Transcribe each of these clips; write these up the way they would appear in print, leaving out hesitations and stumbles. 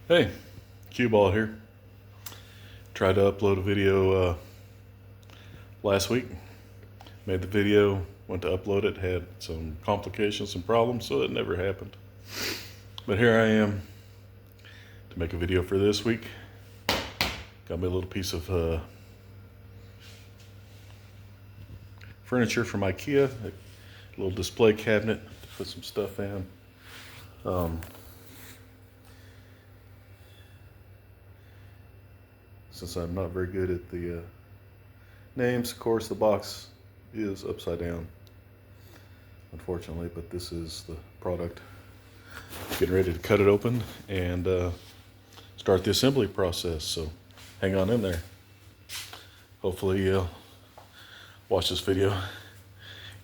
Hey, Cue Ball here. Tried to upload a video last week. Made the video, went to upload it, had some complications, some problems, so it never happened. But here I am to make a video for this week. Got me a little piece of furniture from Ikea, a little display cabinet to put some stuff in. Since I'm not very good at the names, of course the box is upside down, unfortunately, but this is the product. Getting ready to cut it open and start the assembly process, so hang on in there. Hopefully you'll watch this video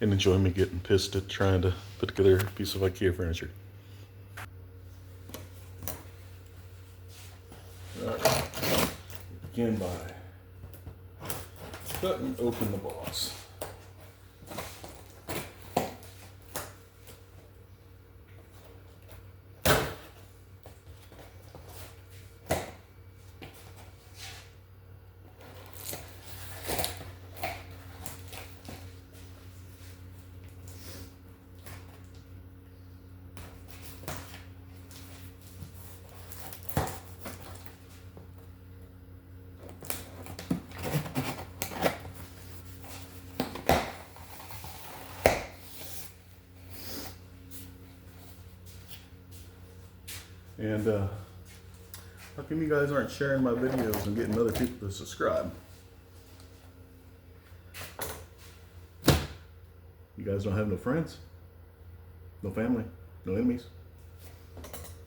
and enjoy me getting pissed at trying to put together a piece of IKEA furniture. Alright, begin by cutting open the box. And how come you guys aren't sharing my videos and getting other people to subscribe? You guys don't have no friends? No family? No enemies?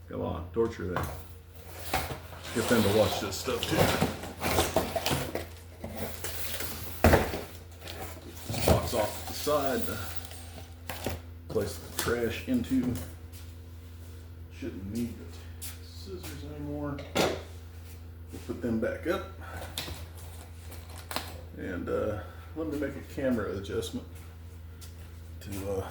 Come on, torture them. Get them to watch this stuff too. This box off to the side to place the trash into. Shouldn't need the scissors anymore. We'll put them back up. And let me make a camera adjustment to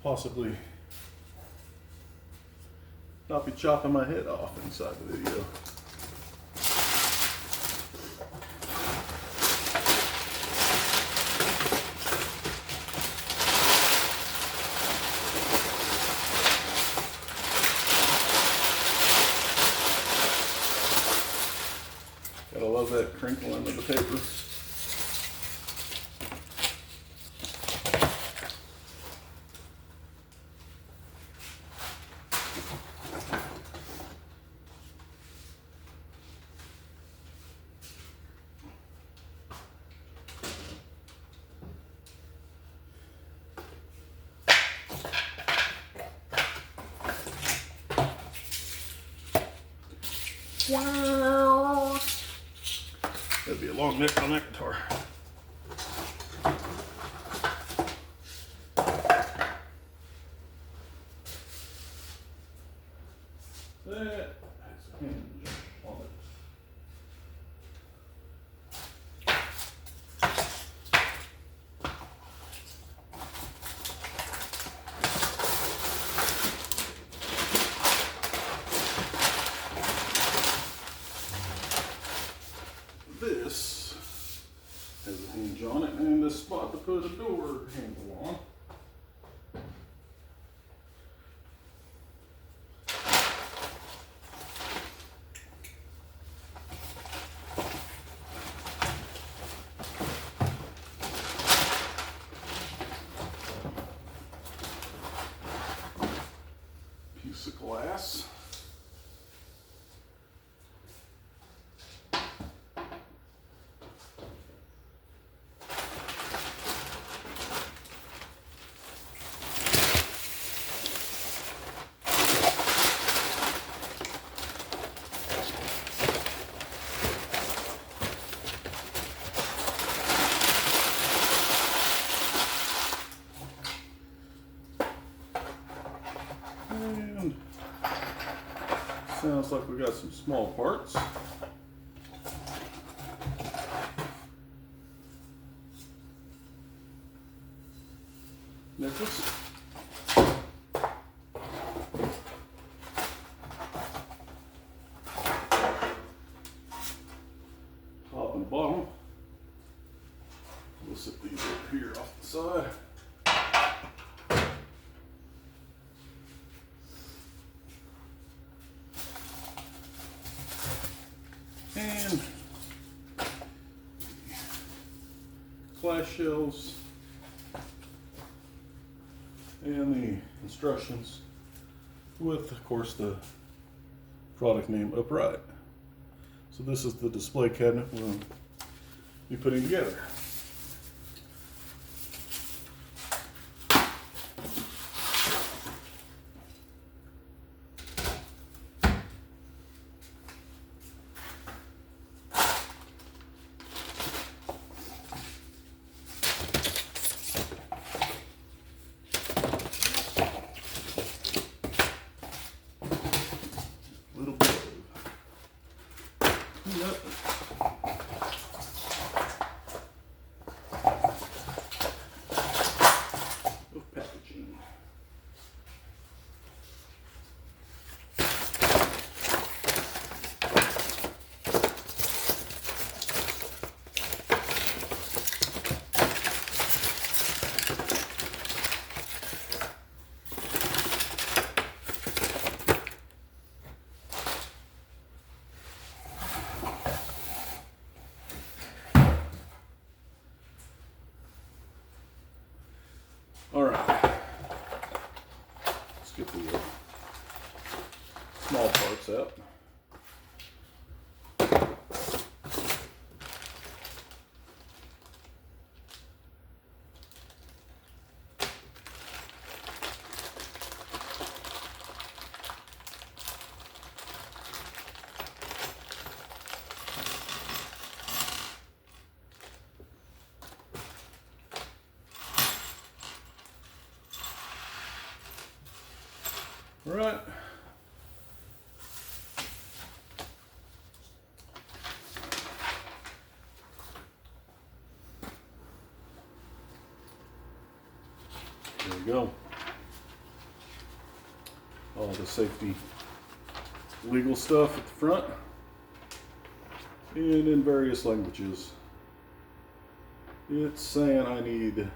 possibly not be chopping my head off inside the video. Gotta love that crinkling of the paper. Wow. That'd be a long neck on that guitar. That has a hinge on it. This has a hinge on it and a spot to put a door handle on. Piece of glass. And sounds like we got some small parts. necklace. Top and bottom. We'll set these over here off the side. And glass shelves and the instructions with, of course, the product name upright. So this is the display cabinet we'll be putting together. Little bit of cleanup. Of packaging. All right, let's get the small parts out. All right. There we go. All the safety legal stuff at the front and in various languages. It's saying I need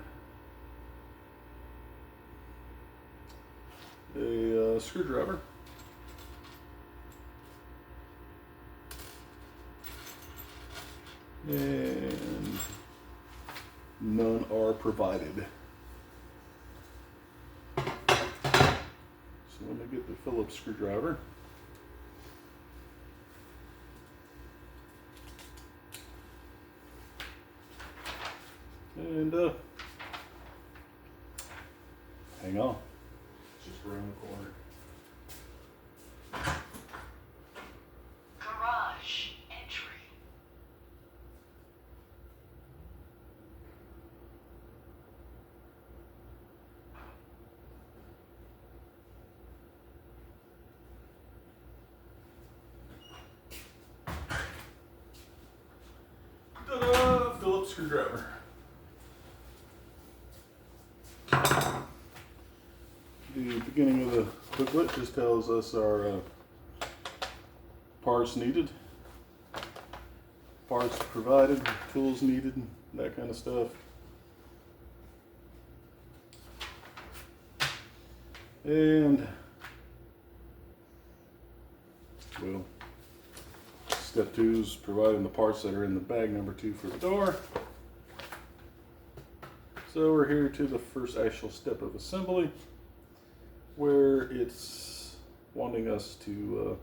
a screwdriver, and none are provided. So let me get the Phillips screwdriver. And hang on. Just around the corner. Garage entry. Ta-da! Phillips screwdriver. The beginning of the booklet just tells us our parts needed, parts provided, tools needed, that kind of stuff. And, well, step 2 is providing the parts that are in the bag number 2 for the door. So we're here to the first actual step of assembly, where it's wanting us to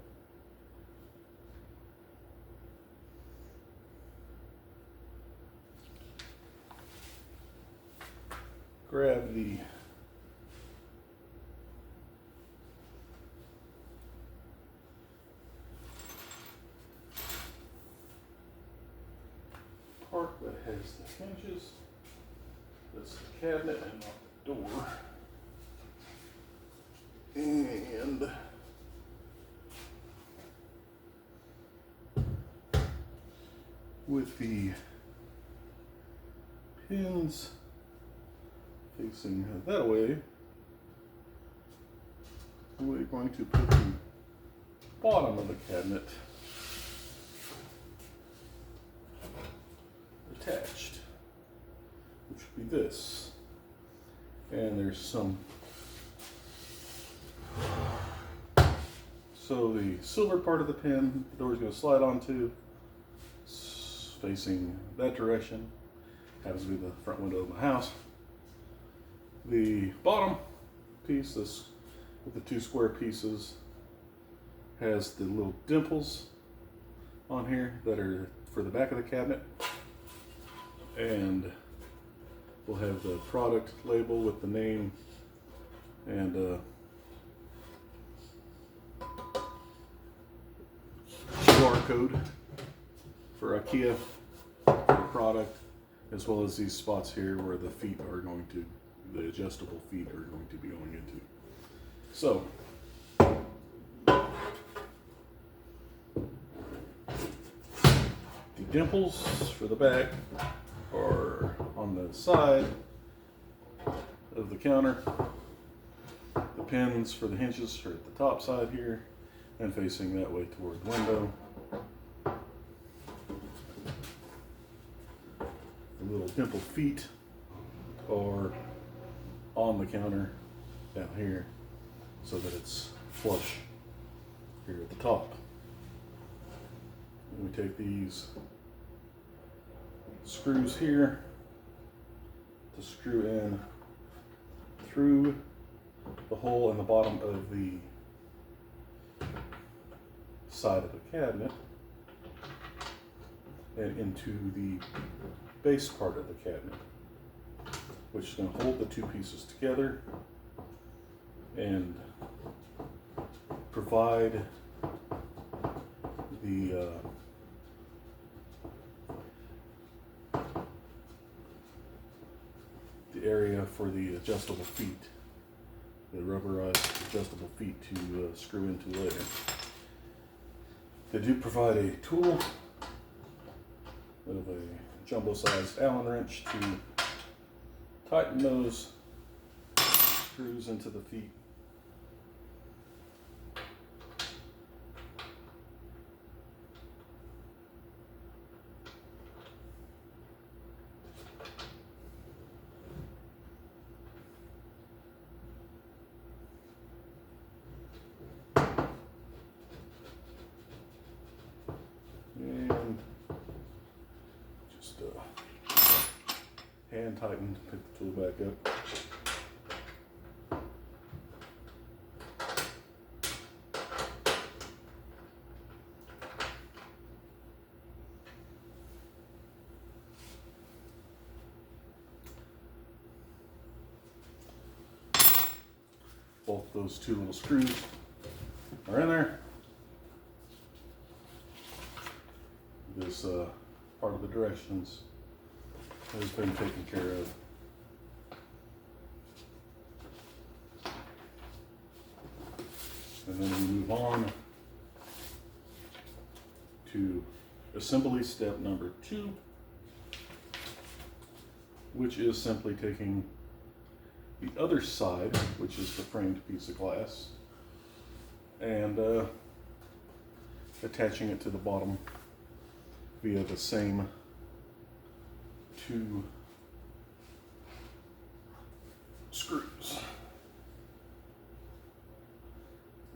grab the part that has the hinges. That's the cabinet and not the door. And with the pins facing that way, we're going to put the bottom of the cabinet attached, which would be this. And there's some. So the silver part of the pin, the door is going to slide onto, facing that direction. Happens to be the front window of my house. The bottom piece, this with the two square pieces, has the little dimples on here that are for the back of the cabinet, and we'll have the product label with the name and QR code for Ikea for the product, as well as these spots here where the feet are going to, the adjustable feet are going to be going into. So, the dimples for the back are on the side of the counter. The pins for the hinges are at the top side here and facing that way toward the window. The little dimple feet are on the counter down here so that it's flush here at the top. And we take these screws here to screw in through the hole in the bottom of the side of the cabinet and into the base part of the cabinet, which is going to hold the two pieces together and provide the area for the adjustable feet, the rubberized adjustable feet to screw into later. They do provide a tool of a jumbo-sized Allen wrench to tighten those screws into the feet. And just hand tighten, pick the tool back up. Both those two little screws are in there. This part of the directions has been taken care of. And then we move on to assembly step number 2, which is simply taking the other side, which is the framed piece of glass, and attaching it to the bottom via the same 2 screws.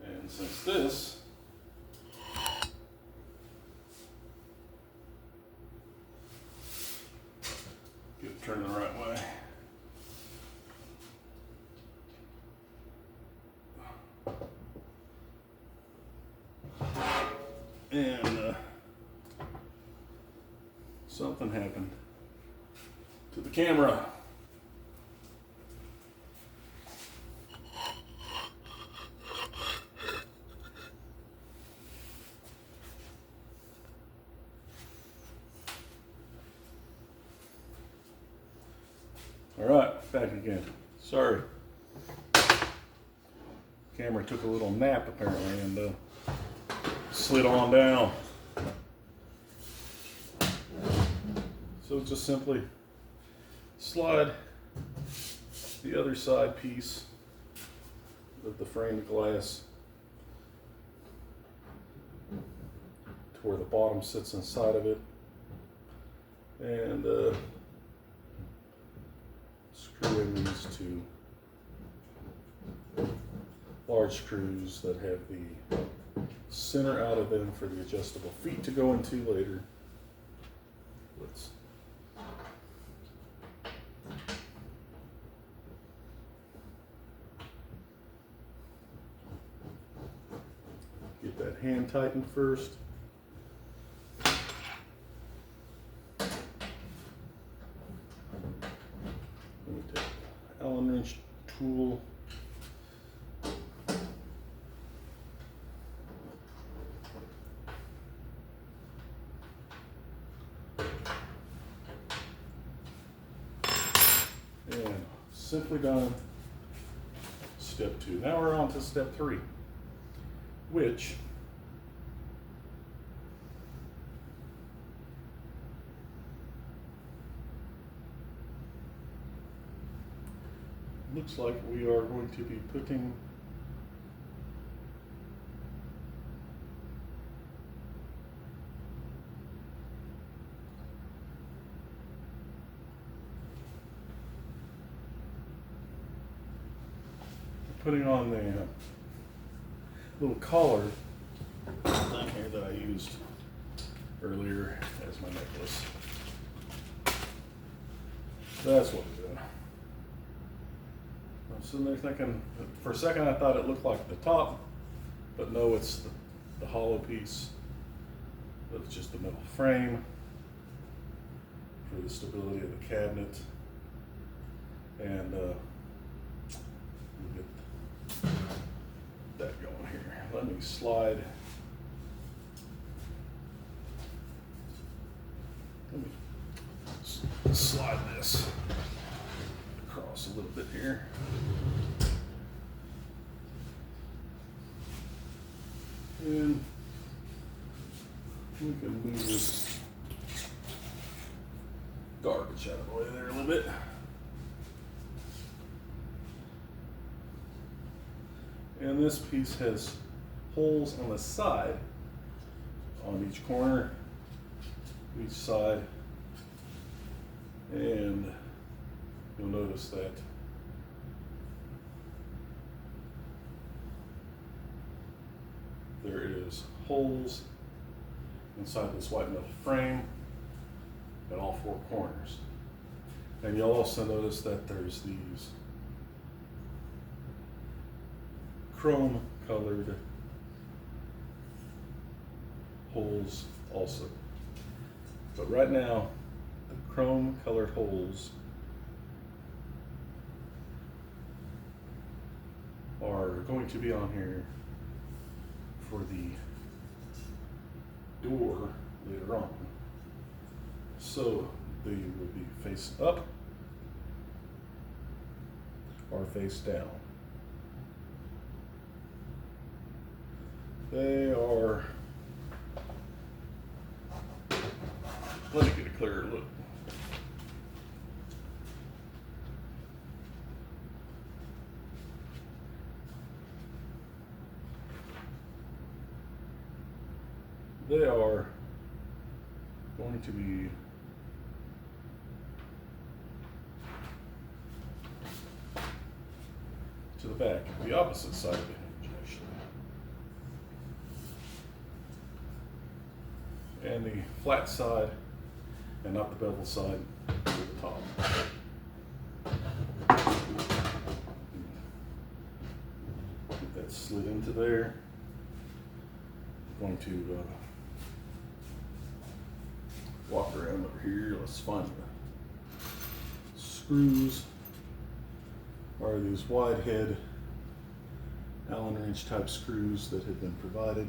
And since this get it turned the right way. And something happened to the camera. All right, back again. Sorry. Camera took a little nap apparently and slid on down. So just simply slide the other side piece of the framed glass to where the bottom sits inside of it, and screw in these two large screws that have the center out of them for the adjustable feet to go into later. Let's get that hand tightened first. Let me take the Allen wrench tool. And simply done step 2. Now we're on to step 3, which looks like we are going to be putting on the little collar thing here that I used earlier as my necklace. That's what we're doing. I'm sitting there thinking, for a second I thought it looked like the top, but no, it's the hollow piece. That's just the metal frame for the stability of the cabinet. And we'll get that going here. Let me slide. Let me slide this across a little bit here. And we can move this garbage out of the way there a little bit. And this piece has holes on the side, on each corner, each side, and you'll notice that there is holes inside this white metal frame at all 4 corners. And you'll also notice that there's these chrome colored holes also. But right now, the chrome colored holes are going to be on here for the door later on. So they will be face up or face down. They are, let me get a clearer look. They are going to be to the back, the opposite side of the hinge actually. And the flat side, and not the bevel side, to the top. Get that slid into there. I'm going to walk around over here. Let's find the screws. Are these wide head Allen wrench type screws that have been provided.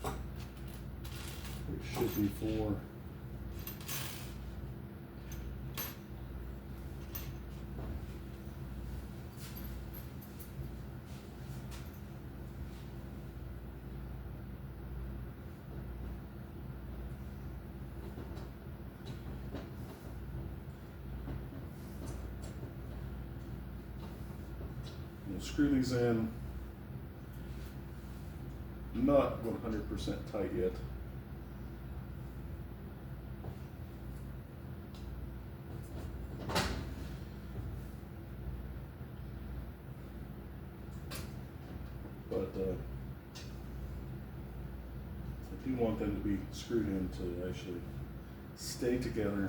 There should be 4. We'll screw these in. Not 100% tight yet. But I do want them to be screwed in to actually stay together.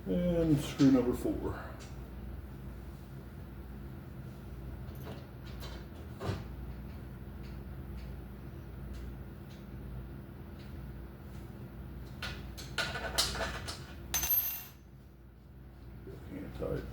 And screw number 4. Hand tight.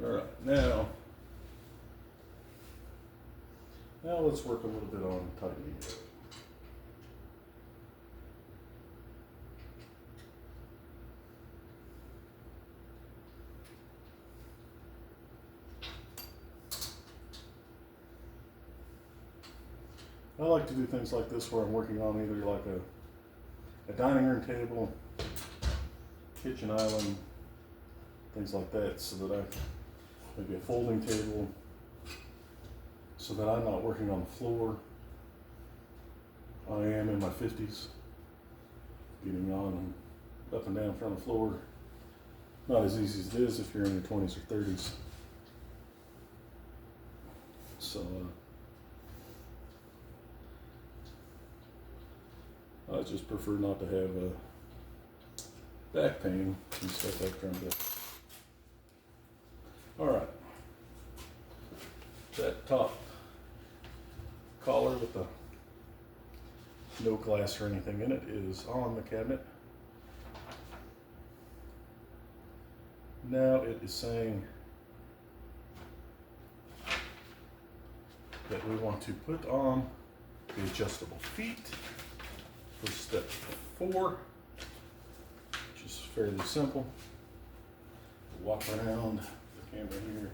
All right, now let's work a little bit on tightening it. I like to do things like this where I'm working on either like a dining room table, kitchen island, things like that, so that maybe a folding table, so that I'm not working on the floor. I am in my 50s, getting on and up and down from the floor. Not as easy as it is if you're in your 20s or 30s. So I just prefer not to have back pain and stuff like that. All right, that top collar with the no glass or anything in it is on the cabinet. Now it is saying that we want to put on the adjustable feet for step 4, which is fairly simple. Walk around the camera here.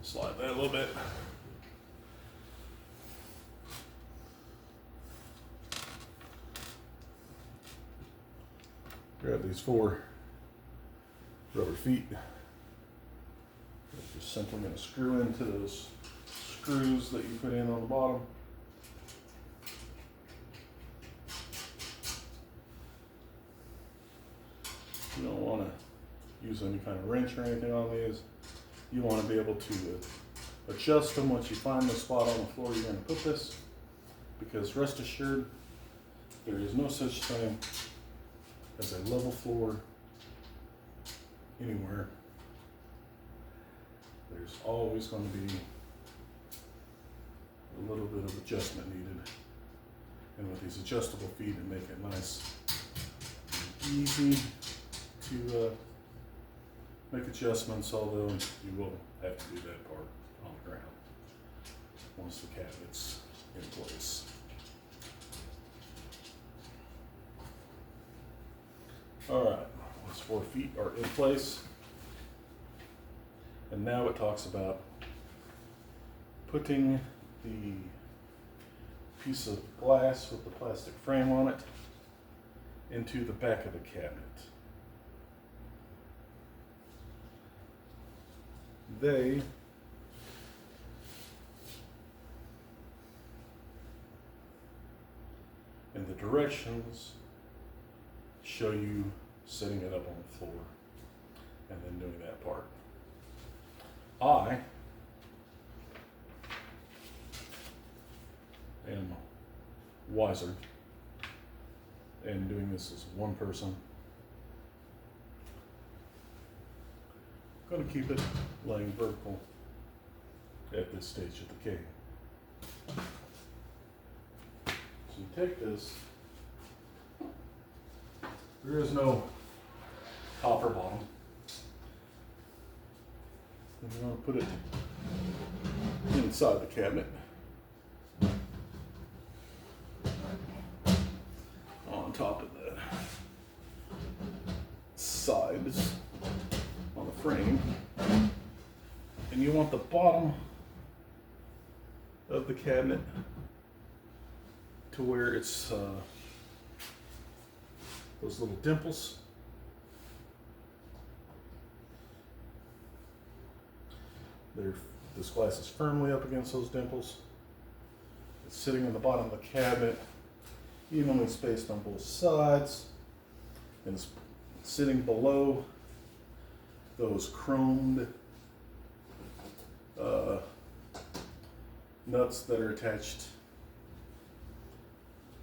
Slide that a little bit. Grab these 4 rubber feet. Just simply going to screw into those screws that you put in on the bottom. You don't want to use any kind of wrench or anything on these. You want to be able to adjust them once you find the spot on the floor you're going to put this, because rest assured, there is no such thing as a level floor anywhere. There's always going to be a little bit of adjustment needed. And with these adjustable feet, it make it nice and easy to make adjustments, although you will have to do that part on the ground once the cabinet's in place. All right, those 4 feet are in place. And now it talks about putting the piece of glass with the plastic frame on it into the back of the cabinet. They the directions show you setting it up on the floor and then doing that part. I am wiser and doing this as one person. I'm going to keep it laying vertical at this stage of the cave. So you take this, there is no top or bottom. And you're going to put it inside the cabinet. On top of the sides on the frame. And you want the bottom of the cabinet to where it's those little dimples. This glass is firmly up against those dimples. It's sitting in the bottom of the cabinet, evenly spaced on both sides, and it's sitting below those chromed nuts that are attached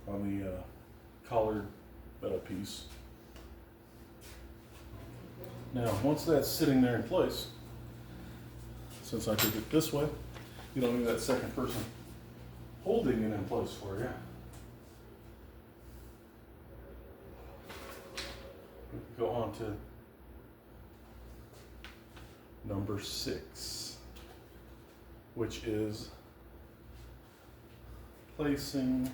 on the collared metal piece. Now, once that's sitting there in place, since I did it this way, you don't need that second person holding it in place for you. Go on to number 6, which is placing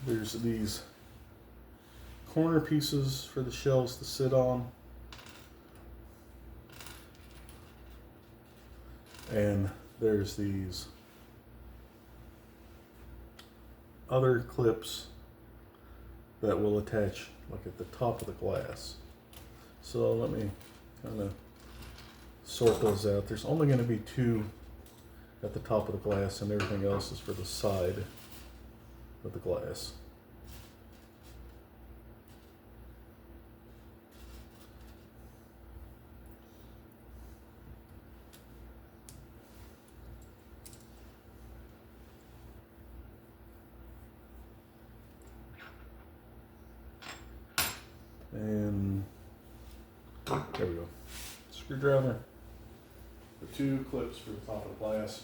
there's these corner pieces for the shelves to sit on, and there's these other clips that will attach like at the top of the glass. So let me kind of sort those out. There's only going to be 2 at the top of the glass, and everything else is for the side of the glass. And there we go. Screwdriver, the 2 clips for the top of the glass.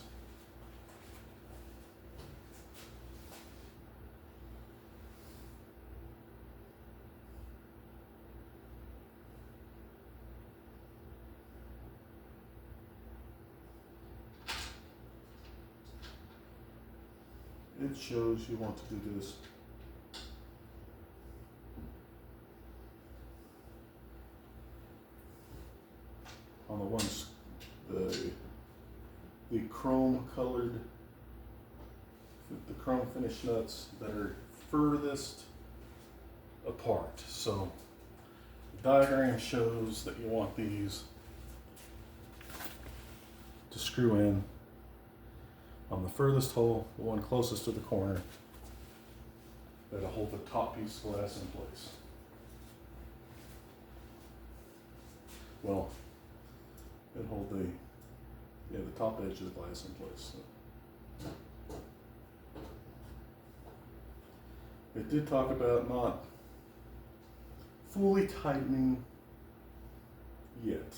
It shows you want to do this on the ones, the chrome colored, the chrome finished nuts that are furthest apart. So the diagram shows that you want these to screw in on the furthest hole, the one closest to the corner, that'll hold the top piece of glass in place. Well, it'll hold the top edge of the glass in place. So. It did talk about not fully tightening yet.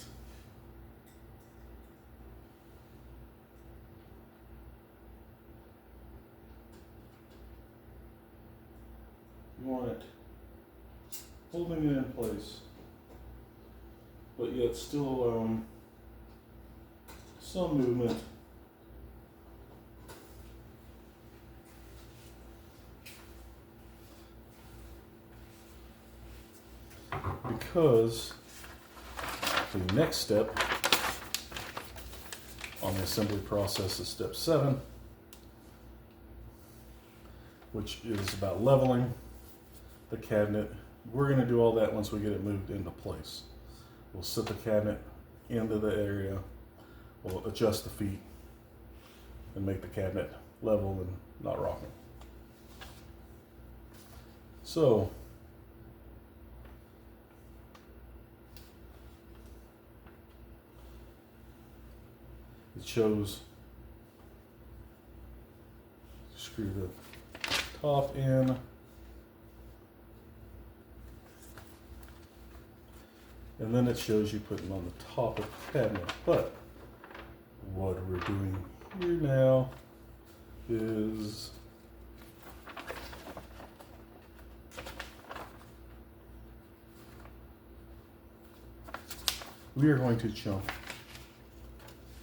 You want it holding it in place, but yet still allowing some movement because the next step on the assembly process is step 7, which is about leveling the cabinet. We're going to do all that once we get it moved into place. We'll set the cabinet into the area, we'll adjust the feet, and make the cabinet level and not rocking. So it shows, screw the top in, and then it shows you putting on the top of the cabinet. But what we're doing here now is we are going to jump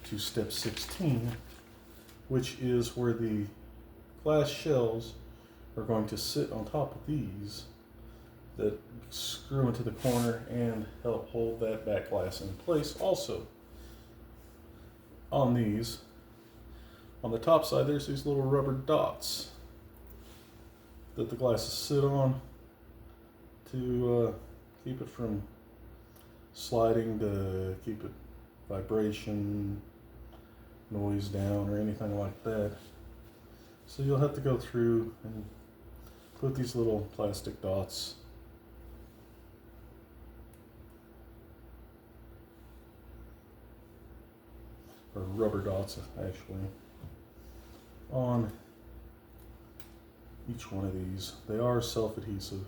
to step 16, which is where the glass shelves are going to sit on top of these that screw into the corner and help hold that back glass in place. Also, on these, on the top side, there's these little rubber dots that the glasses sit on to keep it from sliding, to keep it vibration, noise down, or anything like that. So you'll have to go through and put these little plastic dots or rubber dots actually on each one of these. They are self-adhesive.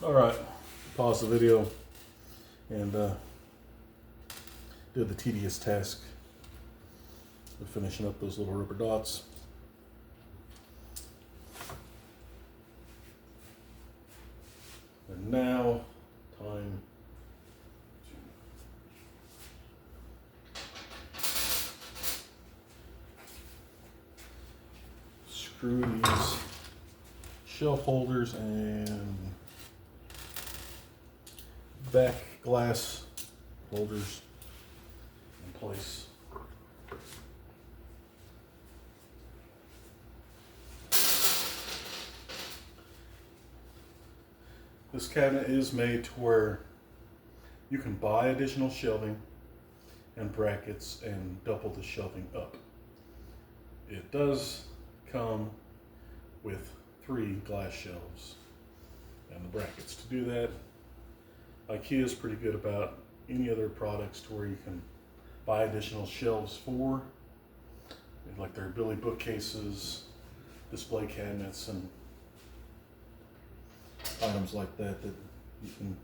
All right, pause the video and do the tedious task of finishing up those little rubber dots. And now, time to screw these shelf holders and back glass holders in place. This cabinet is made to where you can buy additional shelving and brackets and double the shelving up. It does come with 3 glass shelves and the brackets. To do that, Ikea is pretty good about any other products to where you can buy additional shelves for, like their Billy bookcases, display cabinets, and items like that that you can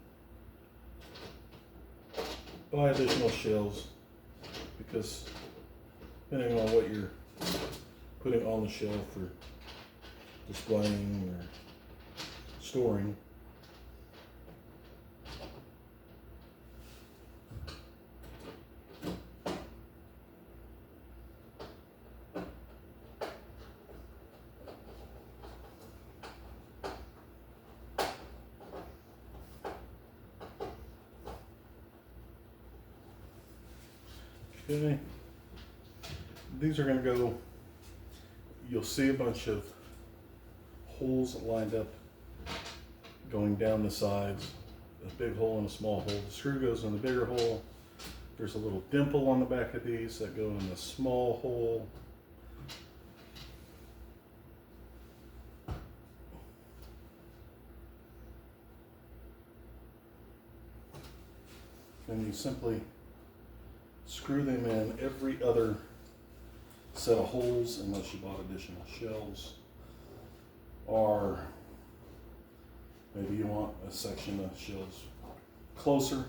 buy additional shelves, because depending on what you're putting on the shelf for displaying or storing, okay. These are going to go, you'll see a bunch of holes lined up going down the sides, a big hole and a small hole. The screw goes in the bigger hole. There's a little dimple on the back of these that go in the small hole. And you simply screw them in every other set of holes, unless you bought additional shelves, or maybe you want a section of shelves closer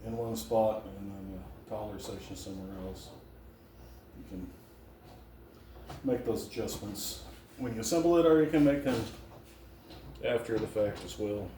in one spot and then a taller section somewhere else. You can make those adjustments when you assemble it, or you can make them after the fact as well.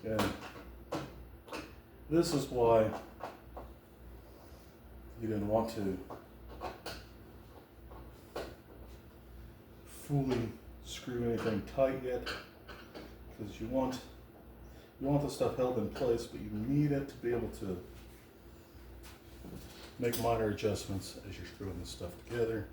And this is why you didn't want to fully screw anything tight yet, because you want the stuff held in place, but you need it to be able to make minor adjustments as you're screwing this stuff together.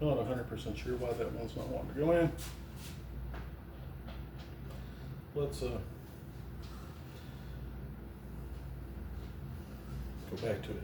Not 100% sure why that one's not wanting to go in. Let's go back to it.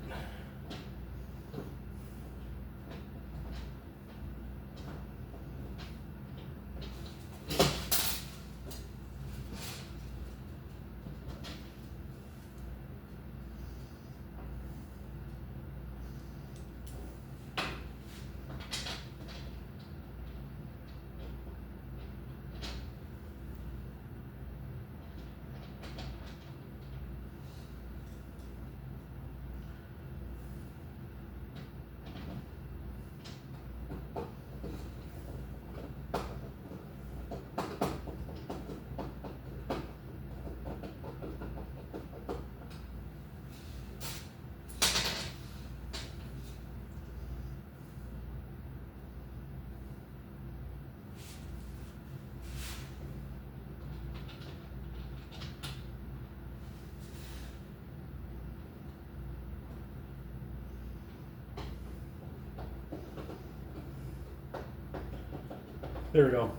There we go.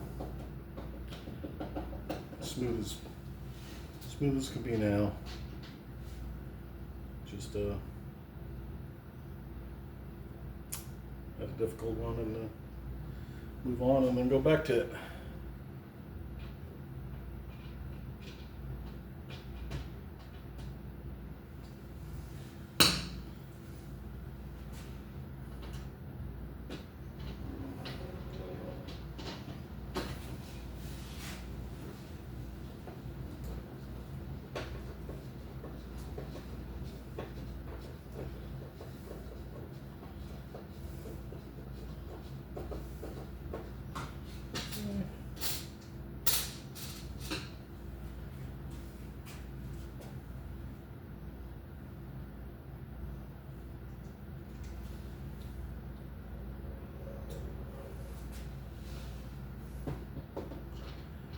Smooth as can be now. Just had a difficult one, and move on and then go back to it.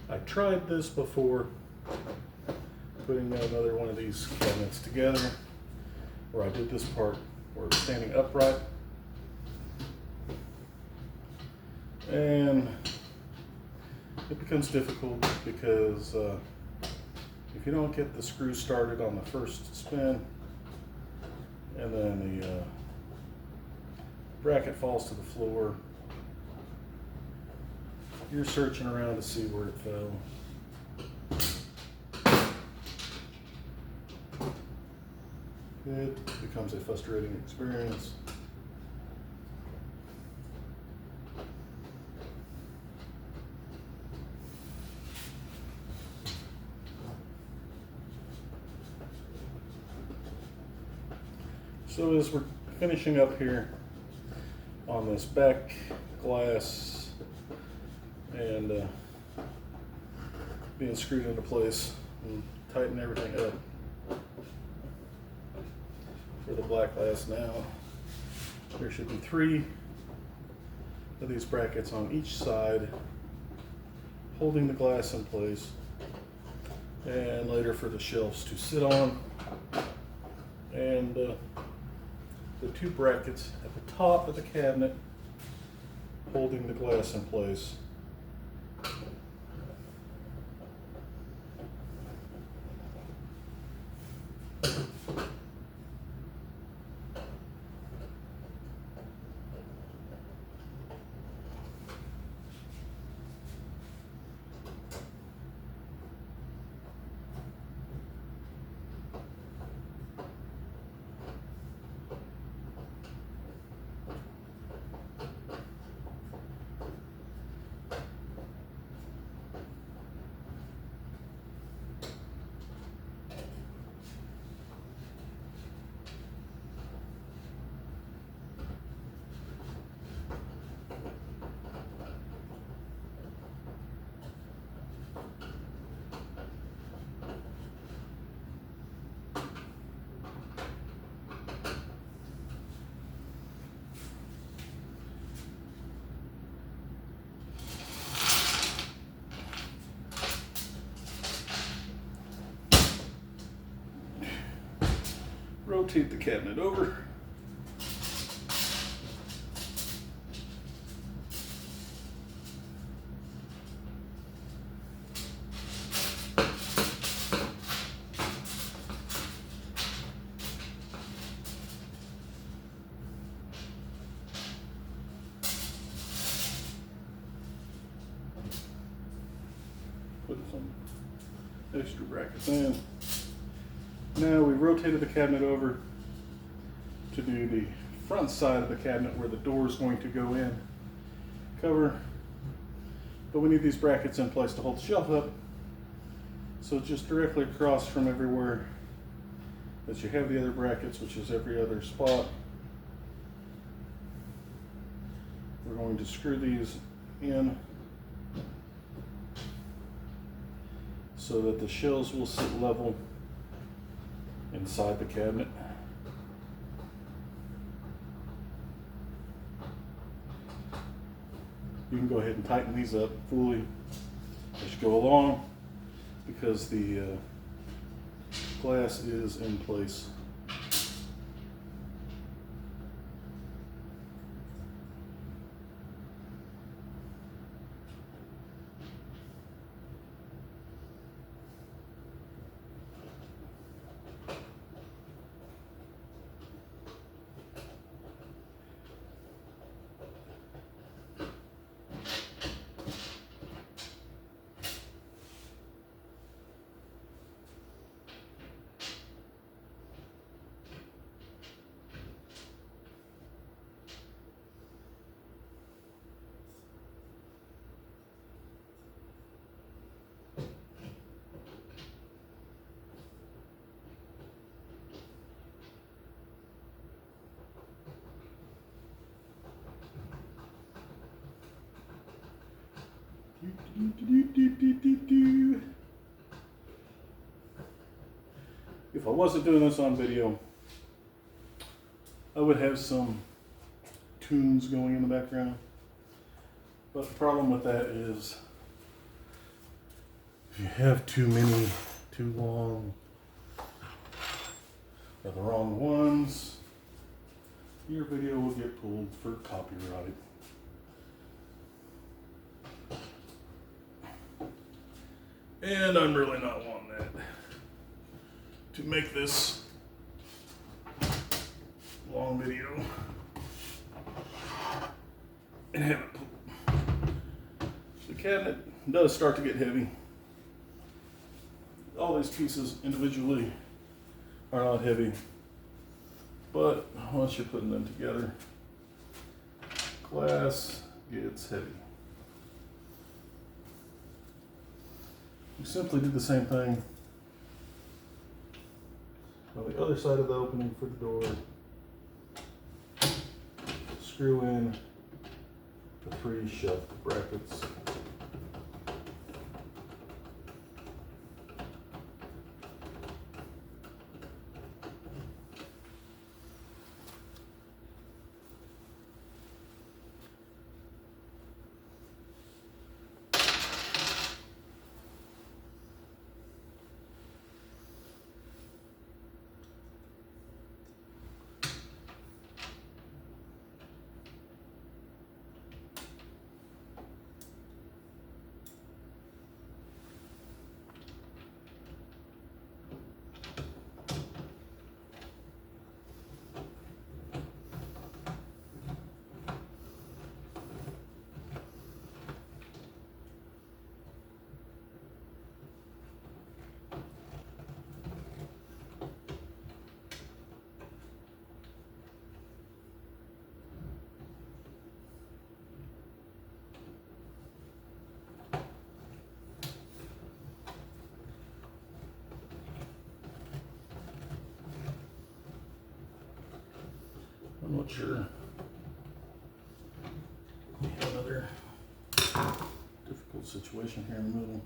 I tried this before, putting another one of these cabinets together, where I did this part where it's standing upright, and it becomes difficult because if you don't get the screw started on the first spin, and then the bracket falls to the floor, you're searching around to see where it fell. It becomes a frustrating experience. So as we're finishing up here, on this back glass and being screwed into place, and tighten everything up for the black glass. Now there should be 3 of these brackets on each side holding the glass in place, and later for the shelves to sit on, and the 2 brackets at the top of the cabinet holding the glass in place. Rotate the cabinet over. Put some extra brackets in. Now we've rotated the cabinet over to do the front side of the cabinet where the door is going to go in. Cover, but we need these brackets in place to hold the shelf up. So just directly across from everywhere that you have the other brackets, which is every other spot, we're going to screw these in so that the shelves will sit level inside the cabinet. You can go ahead and tighten these up fully as you go along because the glass is in place. If I wasn't doing this on video, I would have some tunes going in the background. But the problem with that is if you have too many, too long, or the wrong ones, your video will get pulled for copyright. And I'm really not wanting that. To make this long video and have it pulled. The cabinet does start to get heavy. All these pieces individually are not heavy, but once you're putting them together, glass gets heavy. You simply do the same thing on the other side of the opening for the door. screw in the 3 shelf brackets. I'm not sure. We have another difficult situation here in the middle. Not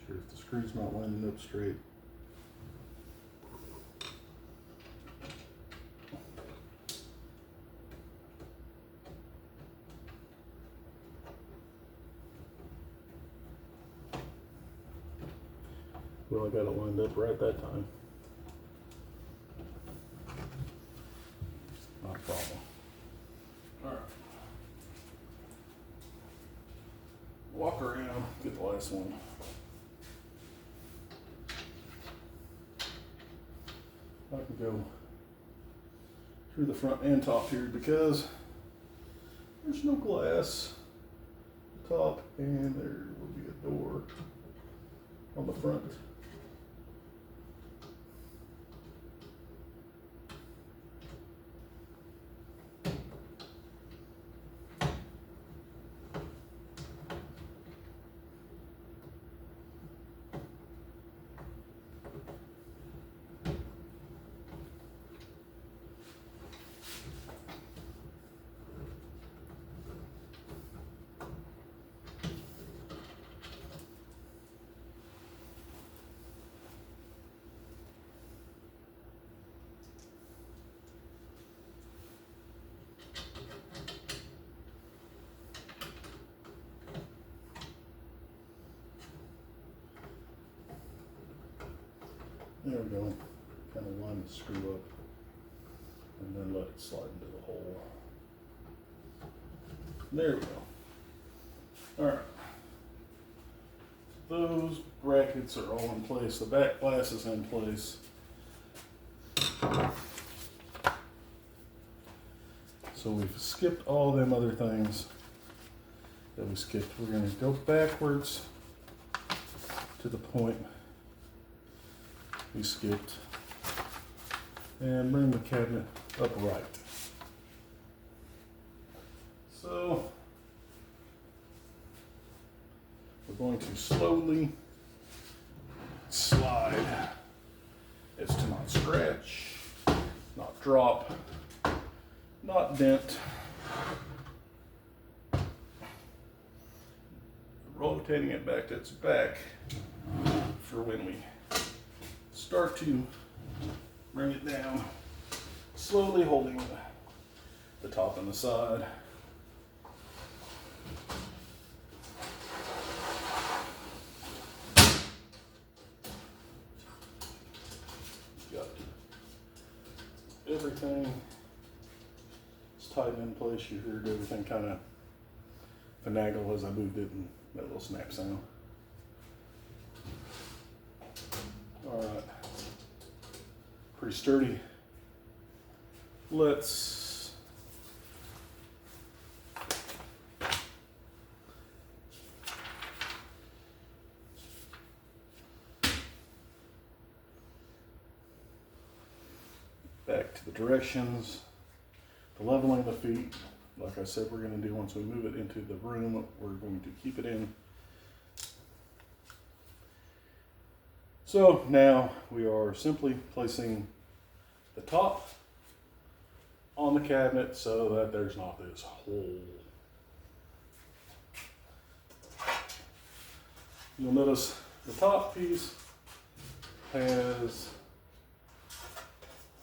sure if the screw's not lining up straight. Well, I got it lined up right that time. Not a problem. All right. Walk around, get the last one. I can go through the front and top here because there's no glass at the top and there will be a door on the front. There we go. Kind of line the screw up and then let it slide into the hole. There we go. Alright. Those brackets are all in place. The back glass is in place. So we've skipped all them other things that we skipped. We're going to go backwards to the point we skipped and bring the cabinet upright. So we're going to slowly slide as to not scratch, not drop, not dent. Rotating it back to its back for when we start to bring it down, slowly holding the top and the side. Got everything is tight in place. You heard everything kind of finagle as I moved it and that little snap sound. All right, pretty sturdy. Let's back to the directions, the leveling the feet. Like I said, we're going to do once we move it into the room, we're going to keep it in. So now we are simply placing the top on the cabinet so that there's not this hole. You'll notice the top piece has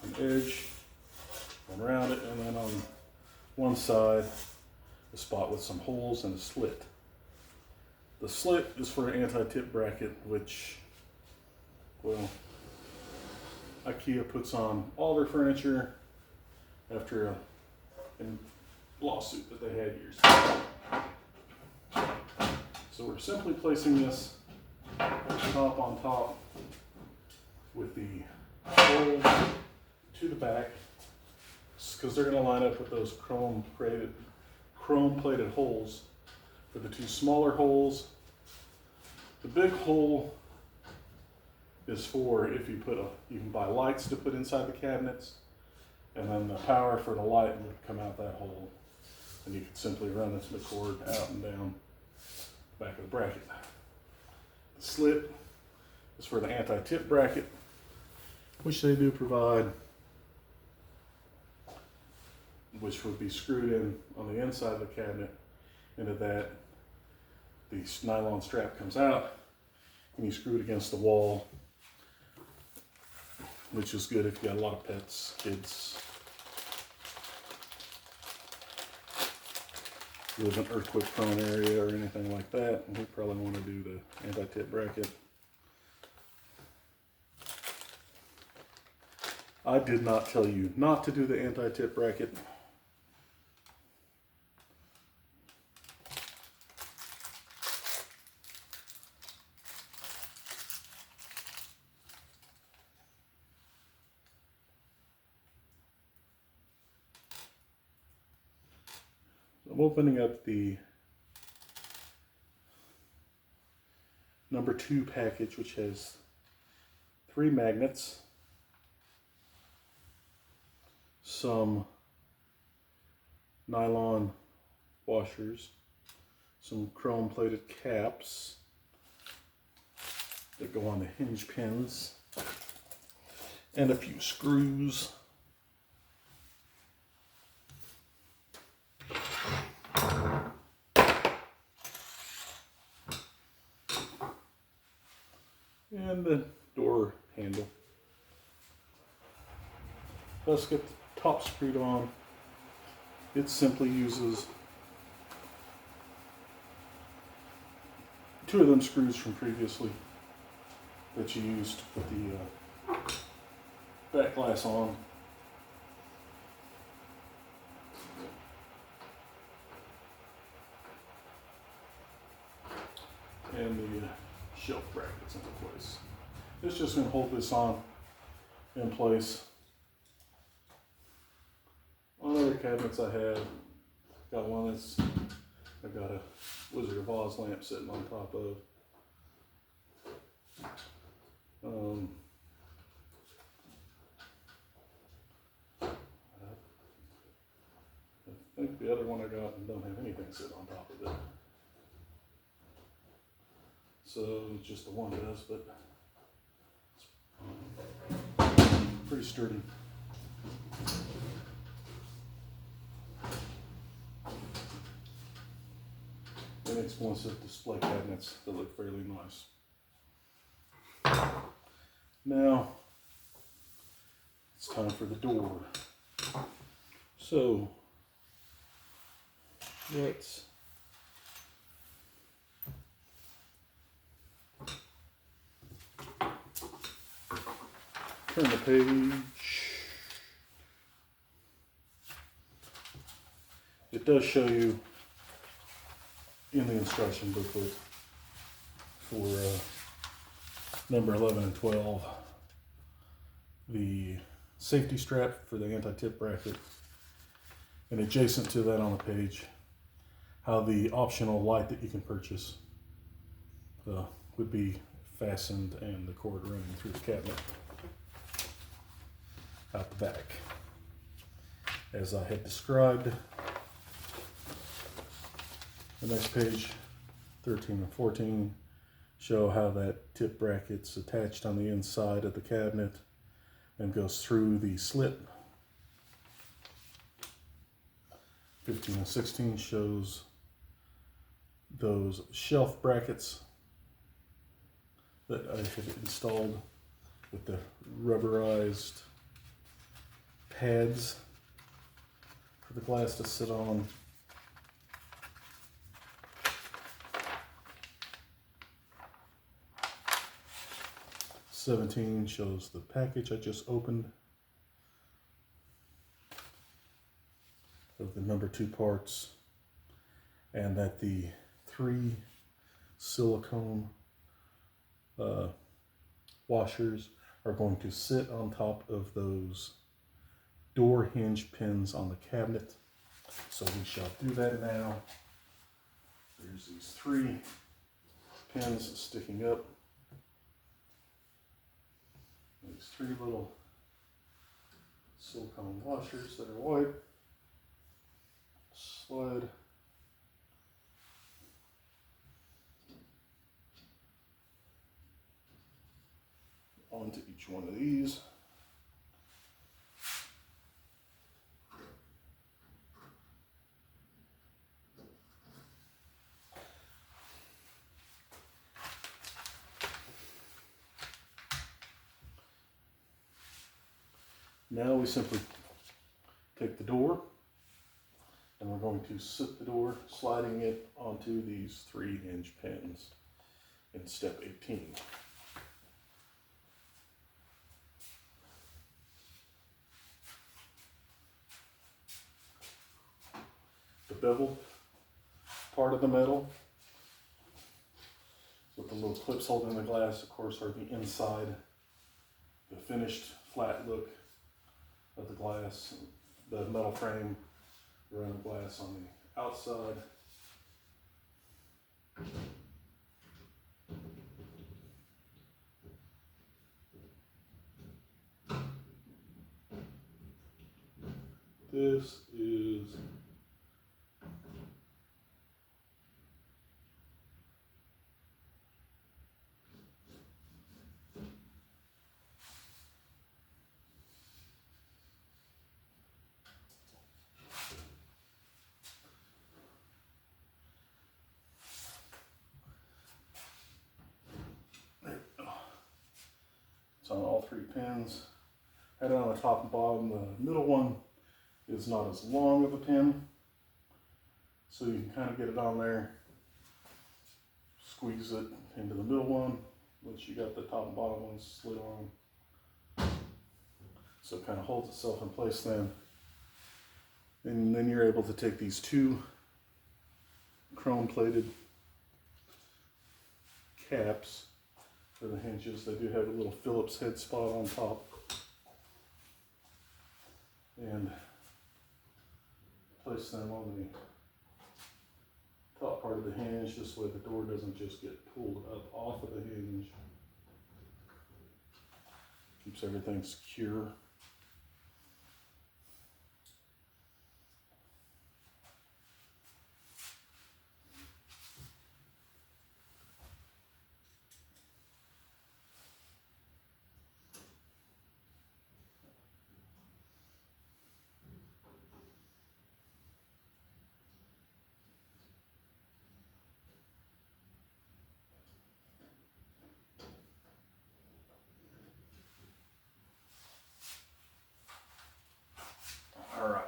an edge around it, and then on one side a spot with some holes and a slit. The slit is for an anti-tip bracket, which, well, Ikea puts on all their furniture after a lawsuit that they had years ago. So we're simply placing this top on top with the holes to the back, because they're going to line up with those chrome plated holes for the two smaller holes. The big hole is for if you you can buy lights to put inside the cabinets, and then the power for the light would come out that hole, and you could simply run the cord out and down the back of the bracket. The slit is for the anti-tip bracket, which they do provide, which would be screwed in on the inside of the cabinet. Into that, the nylon strap comes out and you screw it against the wall, which is good if you got a lot of pets, kids. You live in an earthquake prone area or anything like that, and we probably want to do the anti-tip bracket. I did not tell you not to do the anti-tip bracket. I'm opening up the number 2 package, which has 3 magnets, some nylon washers, some chrome plated caps that go on the hinge pins, and a few screws. And the door handle. Let's get the top screwed on. It simply uses 2 of them screws from previously that you used to put the back glass on. And the shelf brackets into place. It's just going to hold this on in place. On other cabinets I have, got one that's, I've got a Wizard of Oz lamp sitting on top of. I think the other one I got don't have anything sitting on top of it. So just the one does, but it's pretty sturdy. Inexpensive display cabinets that look fairly nice. Now it's time for the door. So let's turn the page. It does show you in the instruction booklet for number 11 and 12 the safety strap for the anti-tip bracket, and adjacent to that on the page how the optional light that you can purchase would be fastened and the cord running through the cabinet out the back as I had described. The next page, 13 and 14, show how that tip bracket's attached on the inside of the cabinet and goes through the slit. 15 and 16 shows those shelf brackets that I had installed with the rubberized pads for the glass to sit on. '17 shows the package I just opened of the number 2 parts, and that the 3 silicone washers are going to sit on top of those door hinge pins on the cabinet. So we shall do that now. There's these 3 pins sticking up. These 3 little silicone washers that are white. Slide onto each one of these. Now we simply take the door and we're going to sit the door, sliding it onto these 3 hinge pins in step 18. The beveled part of the metal with the little clips holding the glass, of course, are the inside, the finished flat look of the glass, the metal frame around the glass on the outside. This is it's on all 3 pins. Right on the top and bottom. The middle one is not as long of a pin, so you can kind of get it on there, squeeze it into the middle one once you got the top and bottom ones slid on, so it kind of holds itself in place then. And then you're able to take these 2 chrome plated caps for the hinges. They do have a little Phillips head spot on top, and place them on the top part of the hinge. This way the door doesn't just get pulled up off of the hinge. Keeps everything secure. All right.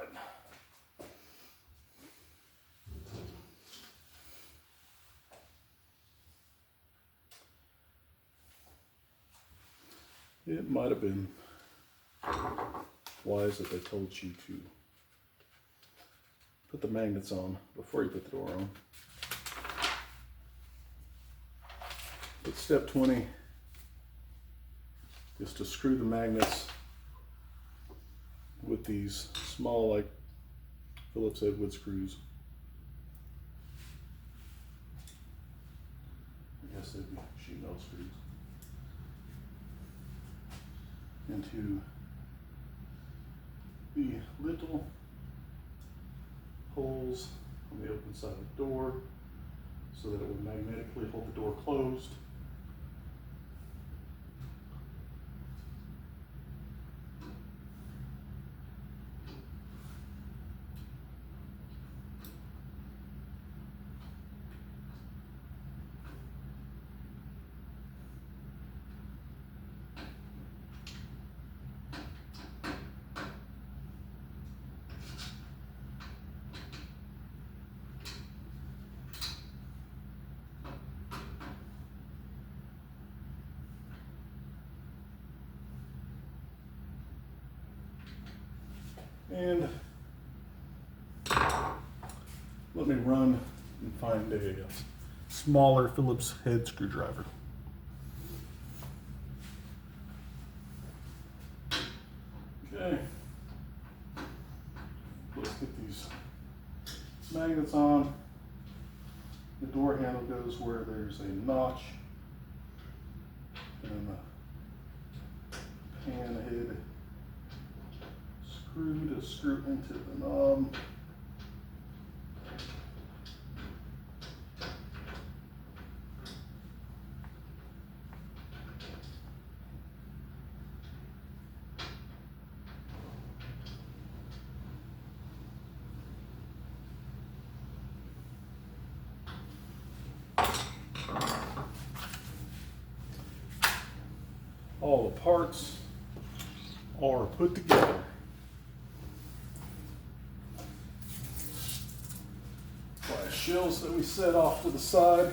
It might have been wise that they told you to put the magnets on before you put the door on. But step 20 is to screw the magnets with these small, like Phillips head wood screws. I guess they'd be sheet metal screws. Into the little holes on the open side of the door so that it will magnetically hold the door closed. And let me run and find a smaller Phillips head screwdriver. Okay. Let's get these magnets on. The door handle goes where there's a notch, and the pan head screw to screw into the knob. All the parts are put together. Glass shelves that we set off to the side.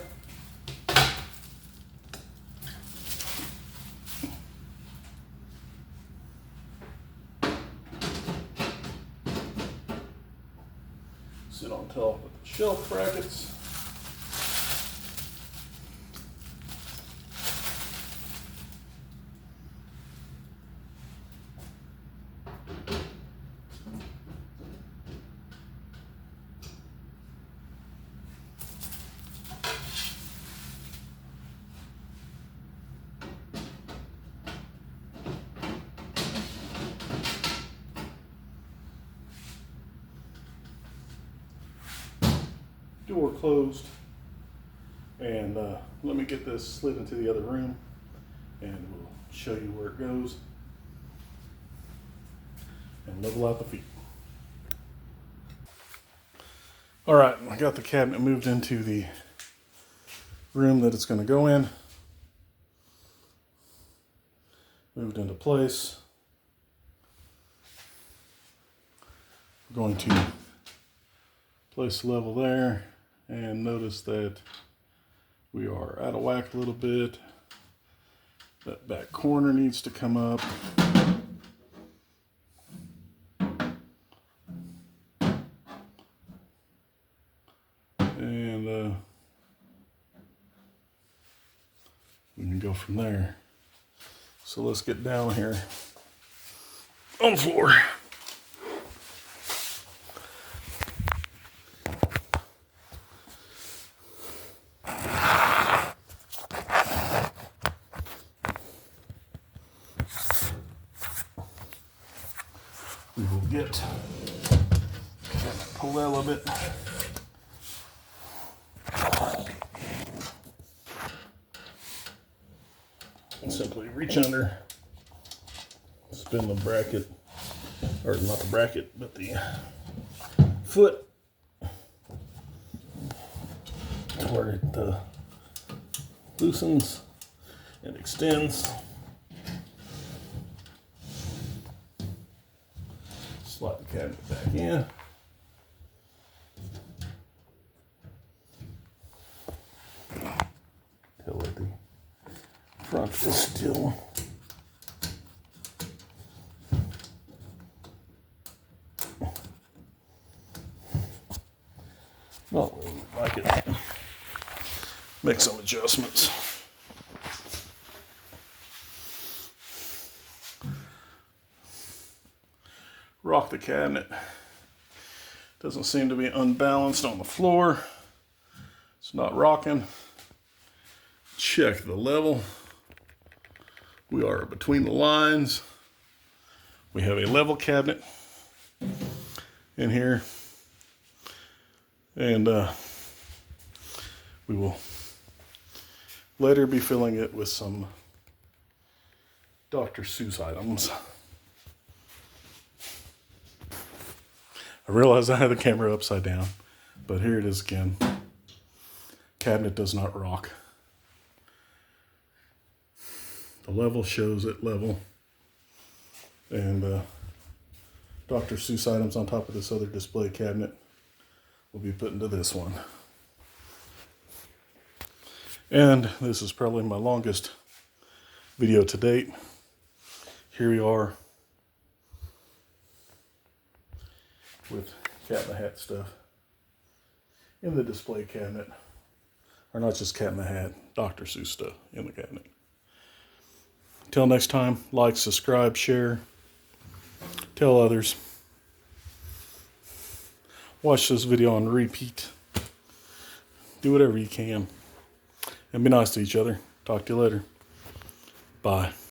Sit on top of the shelf brackets. Door closed, and let me get this slid into the other room and we'll show you where it goes and level out the feet. All right, I got the cabinet moved into the room that it's going to go in. Moved into place. We're going to place the level there. And notice that we are out of whack a little bit. That back corner needs to come up. And we can go from there. So let's get down here on the floor. We will get, pull that a little bit. And simply reach under, spin the bracket, or not the bracket, but the foot to where it loosens and extends. Slide the cabinet back in. Till at the front is still not where we like it. Make some adjustments. Rock the cabinet. Doesn't seem to be unbalanced on the floor. It's not rocking. Check the level. We are between the lines. We have a level cabinet in here. And we will later be filling it with some Dr. Seuss items. I realized I had the camera upside down, but here it is again. Cabinet does not rock. The level shows it level. And Dr. Seuss items on top of this other display cabinet will be put into this one. And this is probably my longest video to date. Here we are. with Cat in the Hat stuff in the display cabinet. Or not just Cat in the Hat, Dr. Seuss stuff in the cabinet. Until next time, like, subscribe, share, tell others. Watch this video on repeat. Do whatever you can. And be nice to each other. Talk to you later. Bye.